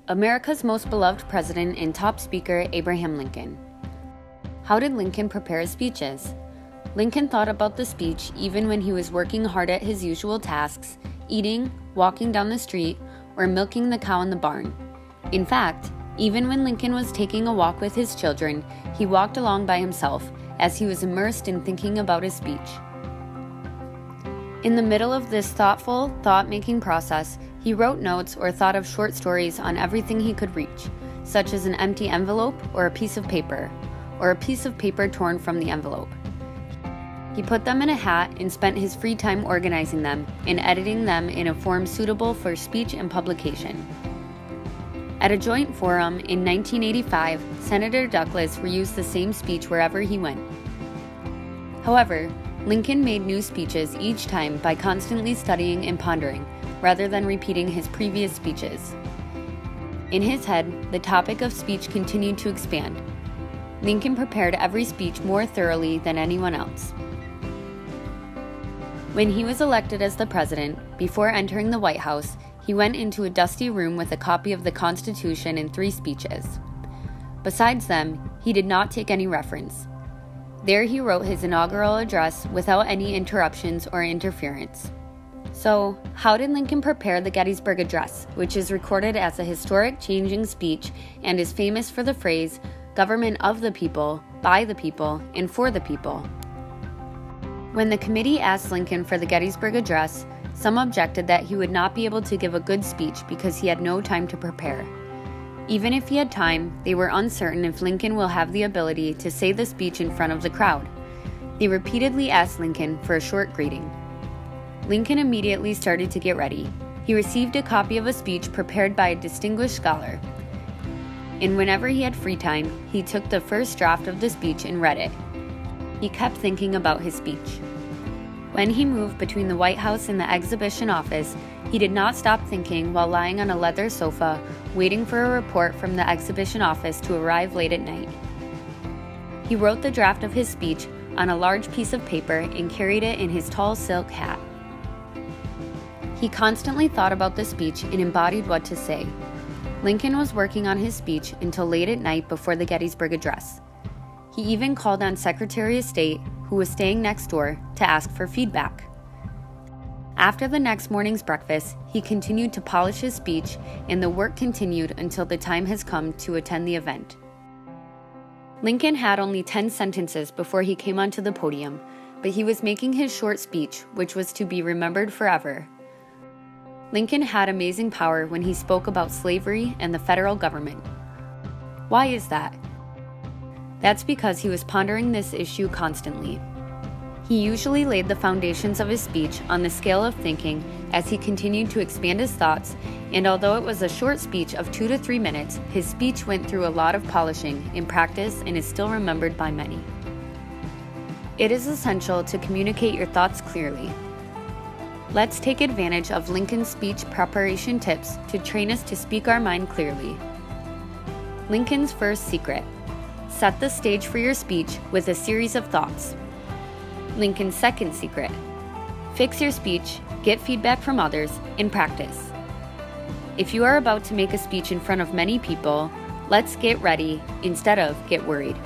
America's most beloved president and top speaker, Abraham Lincoln. How did Lincoln prepare his speeches? Lincoln thought about the speech even when he was working hard at his usual tasks, eating, walking down the street, or milking the cow in the barn. In fact, even when Lincoln was taking a walk with his children, he walked along by himself as he was immersed in thinking about his speech. In the middle of this thoughtful, thought-making process, he wrote notes or thought of short stories on everything he could reach, such as an empty envelope or a piece of paper, or a piece of paper torn from the envelope. He put them in a hat and spent his free time organizing them and editing them in a form suitable for speech and publication. At a joint forum in 1985, Senator Douglas reused the same speech wherever he went. However, Lincoln made new speeches each time by constantly studying and pondering, rather than repeating his previous speeches. In his head, the topic of speech continued to expand. Lincoln prepared every speech more thoroughly than anyone else. When he was elected as the president, before entering the White House, he went into a dusty room with a copy of the Constitution and 3 speeches. Besides them, he did not take any reference. There he wrote his inaugural address without any interruptions or interference. So, how did Lincoln prepare the Gettysburg Address, which is recorded as a historic changing speech and is famous for the phrase, "Government of the people, by the people, and for the people"? When the committee asked Lincoln for the Gettysburg Address, some objected that he would not be able to give a good speech because he had no time to prepare. Even if he had time, they were uncertain if Lincoln will have the ability to say the speech in front of the crowd. They repeatedly asked Lincoln for a short greeting. Lincoln immediately started to get ready. He received a copy of a speech prepared by a distinguished scholar. And whenever he had free time, he took the first draft of the speech and read it. He kept thinking about his speech. When he moved between the White House and the exhibition office, he did not stop thinking while lying on a leather sofa, waiting for a report from the exhibition office to arrive late at night. He wrote the draft of his speech on a large piece of paper and carried it in his tall silk hat. He constantly thought about the speech and embodied what to say. Lincoln was working on his speech until late at night before the Gettysburg Address. He even called on Secretary of State, who was staying next door, to ask for feedback. After the next morning's breakfast, he continued to polish his speech, and the work continued until the time has come to attend the event. Lincoln had only 10 sentences before he came onto the podium, but he was making his short speech, which was to be remembered forever. Lincoln had amazing power when he spoke about slavery and the federal government. Why is that? That's because he was pondering this issue constantly. He usually laid the foundations of his speech on the scale of thinking as he continued to expand his thoughts, and although it was a short speech of 2 to 3 minutes, his speech went through a lot of polishing in practice and is still remembered by many. It is essential to communicate your thoughts clearly. Let's take advantage of Lincoln's speech preparation tips to train us to speak our mind clearly. Lincoln's first secret: set the stage for your speech with a series of thoughts. Lincoln's second secret: fix your speech, get feedback from others, and practice. If you are about to make a speech in front of many people, let's get ready instead of get worried.